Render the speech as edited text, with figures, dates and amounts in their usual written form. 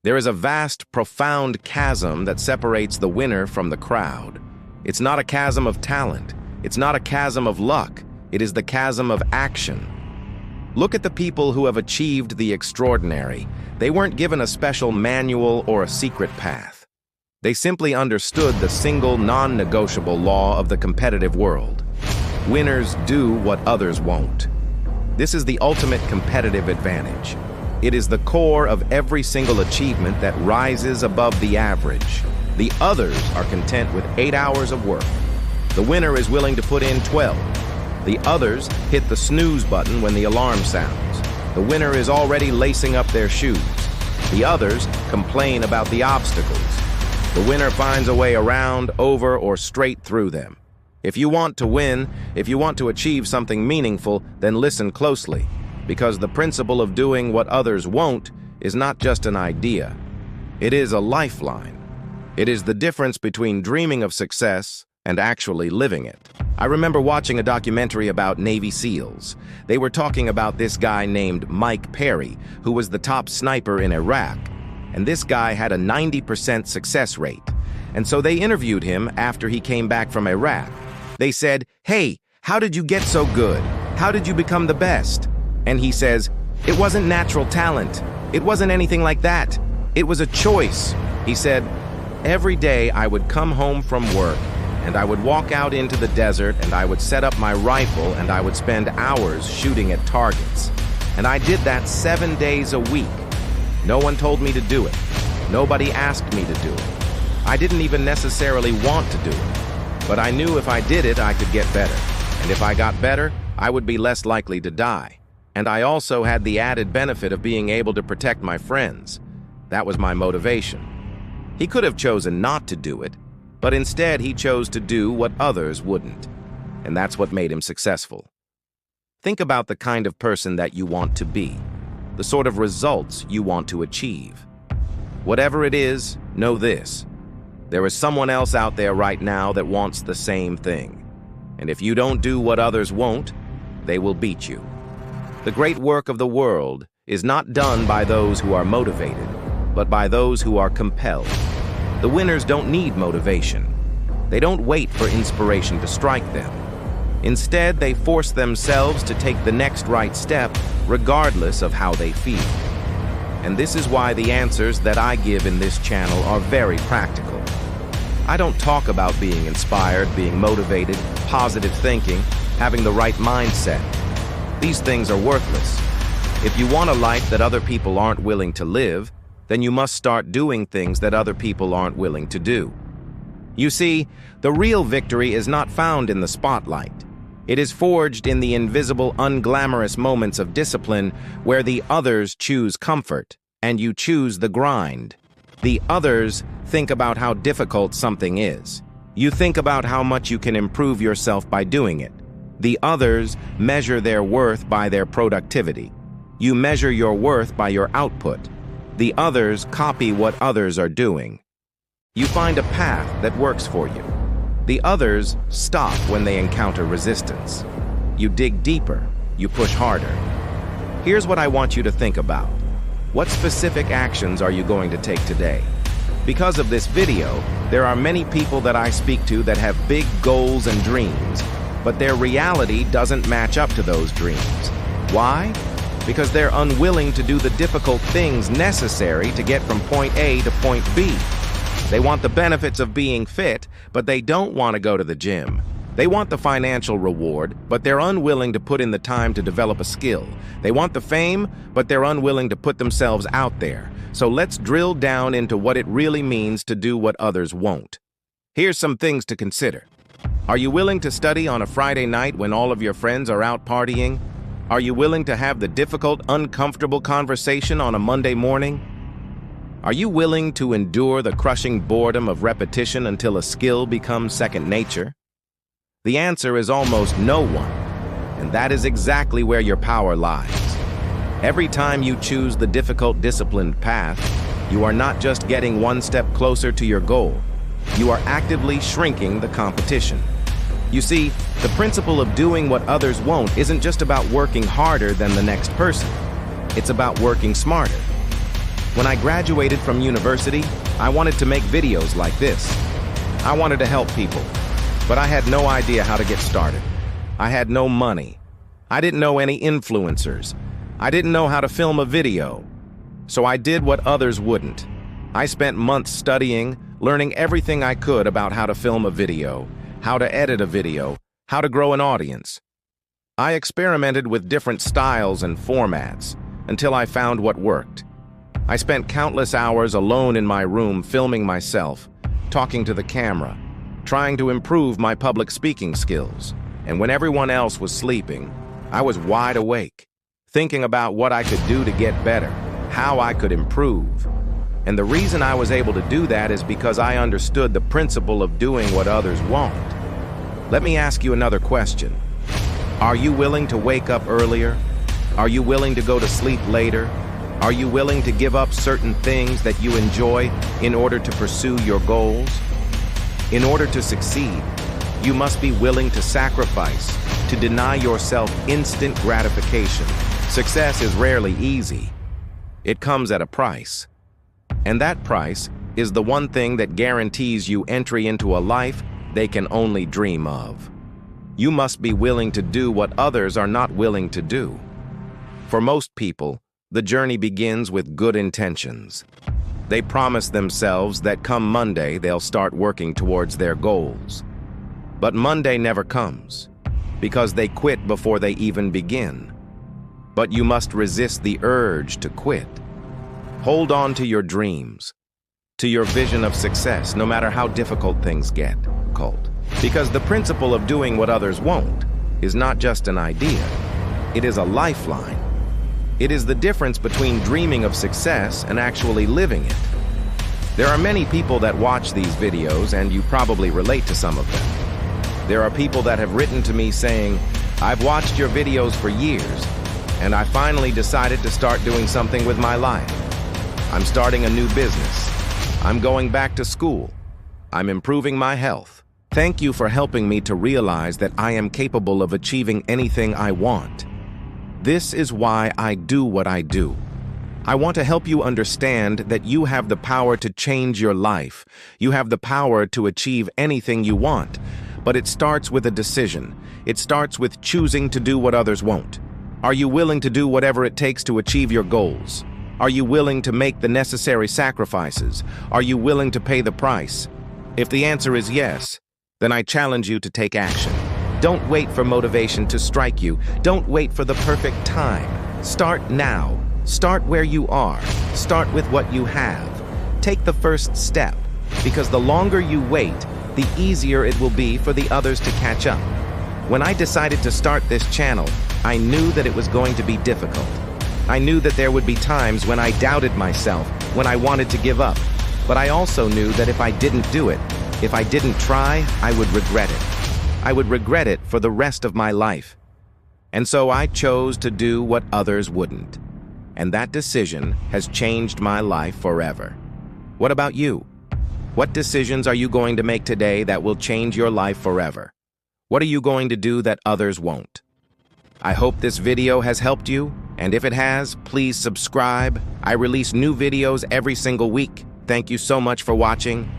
There is a vast, profound chasm that separates the winner from the crowd. It's not a chasm of talent. It's not a chasm of luck. It is the chasm of action. Look at the people who have achieved the extraordinary. They weren't given a special manual or a secret path. They simply understood the single non-negotiable law of the competitive world. Winners do what others won't. This is the ultimate competitive advantage. It is the core of every single achievement that rises above the average. The others are content with 8 hours of work. The winner is willing to put in 12. The others hit the snooze button when the alarm sounds. The winner is already lacing up their shoes. The others complain about the obstacles. The winner finds a way around, over, or straight through them. If you want to win, if you want to achieve something meaningful, then listen closely, because the principle of doing what others won't is not just an idea. It is a lifeline. It is the difference between dreaming of success and actually living it. I remember watching a documentary about Navy SEALs. They were talking about this guy named Mike Perry, who was the top sniper in Iraq. And this guy had a 90% success rate. And so they interviewed him after he came back from Iraq. They said, "Hey, how did you get so good? How did you become the best?" And he says, "It wasn't natural talent. It wasn't anything like that. It was a choice." He said, "Every day I would come home from work and I would walk out into the desert and I would set up my rifle and I would spend hours shooting at targets. And I did that 7 days a week. No one told me to do it. Nobody asked me to do it. I didn't even necessarily want to do it. But I knew if I did it, I could get better. And if I got better, I would be less likely to die. And I also had the added benefit of being able to protect my friends. That was my motivation." He could have chosen not to do it, but instead he chose to do what others wouldn't. And that's what made him successful. Think about the kind of person that you want to be, the sort of results you want to achieve. Whatever it is, know this: there is someone else out there right now that wants the same thing. And if you don't do what others won't, they will beat you. The great work of the world is not done by those who are motivated, but by those who are compelled. The winners don't need motivation. They don't wait for inspiration to strike them. Instead, they force themselves to take the next right step, regardless of how they feel. And this is why the answers that I give in this channel are very practical. I don't talk about being inspired, being motivated, positive thinking, having the right mindset. These things are worthless. If you want a life that other people aren't willing to live, then you must start doing things that other people aren't willing to do. You see, the real victory is not found in the spotlight. It is forged in the invisible, unglamorous moments of discipline where the others choose comfort and you choose the grind. The others think about how difficult something is. You think about how much you can improve yourself by doing it. The others measure their worth by their productivity. You measure your worth by your output. The others copy what others are doing. You find a path that works for you. The others stop when they encounter resistance. You dig deeper. You push harder. Here's what I want you to think about. What specific actions are you going to take today? Because of this video, there are many people that I speak to that have big goals and dreams, but their reality doesn't match up to those dreams. Why? Because they're unwilling to do the difficult things necessary to get from point A to point B. They want the benefits of being fit, but they don't want to go to the gym. They want the financial reward, but they're unwilling to put in the time to develop a skill. They want the fame, but they're unwilling to put themselves out there. So let's drill down into what it really means to do what others won't. Here's some things to consider. Are you willing to study on a Friday night when all of your friends are out partying? Are you willing to have the difficult, uncomfortable conversation on a Monday morning? Are you willing to endure the crushing boredom of repetition until a skill becomes second nature? The answer is almost no one, and that is exactly where your power lies. Every time you choose the difficult, disciplined path, you are not just getting one step closer to your goal. You are actively shrinking the competition. You see, the principle of doing what others won't isn't just about working harder than the next person. It's about working smarter. When I graduated from university, I wanted to make videos like this. I wanted to help people, but I had no idea how to get started. I had no money. I didn't know any influencers. I didn't know how to film a video. So I did what others wouldn't. I spent months studying, learning everything I could about how to film a video, how to edit a video, how to grow an audience. I experimented with different styles and formats until I found what worked. I spent countless hours alone in my room filming myself, talking to the camera, trying to improve my public speaking skills. And when everyone else was sleeping, I was wide awake, thinking about what I could do to get better, how I could improve. And the reason I was able to do that is because I understood the principle of doing what others won't. Let me ask you another question. Are you willing to wake up earlier? Are you willing to go to sleep later? Are you willing to give up certain things that you enjoy in order to pursue your goals? In order to succeed, you must be willing to sacrifice, to deny yourself instant gratification. Success is rarely easy. It comes at a price. And that price is the one thing that guarantees you entry into a life they can only dream of. You must be willing to do what others are not willing to do. For most people, the journey begins with good intentions. They promise themselves that come Monday they'll start working towards their goals. But Monday never comes, because they quit before they even begin. But you must resist the urge to quit. Hold on to your dreams, to your vision of success, no matter how difficult things get. Because the principle of doing what others won't is not just an idea, it is a lifeline. It is the difference between dreaming of success and actually living it. There are many people that watch these videos, and you probably relate to some of them. There are people that have written to me saying, "I've watched your videos for years, and I finally decided to start doing something with my life. I'm starting a new business. I'm going back to school. I'm improving my health. Thank you for helping me to realize that I am capable of achieving anything I want. This is why I do what I do. I want to help you understand that you have the power to change your life. You have the power to achieve anything you want. But it starts with a decision. It starts with choosing to do what others won't. Are you willing to do whatever it takes to achieve your goals? Are you willing to make the necessary sacrifices? Are you willing to pay the price? If the answer is yes, then I challenge you to take action. Don't wait for motivation to strike you. Don't wait for the perfect time. Start now. Start where you are. Start with what you have. Take the first step, because the longer you wait, the easier it will be for the others to catch up. When I decided to start this channel, I knew that it was going to be difficult. I knew that there would be times when I doubted myself, when I wanted to give up. But I also knew that if I didn't do it, if I didn't try, I would regret it. I would regret it for the rest of my life. And so I chose to do what others wouldn't. And that decision has changed my life forever. What about you? What decisions are you going to make today that will change your life forever? What are you going to do that others won't? I hope this video has helped you, and if it has, please subscribe. I release new videos every single week. Thank you so much for watching.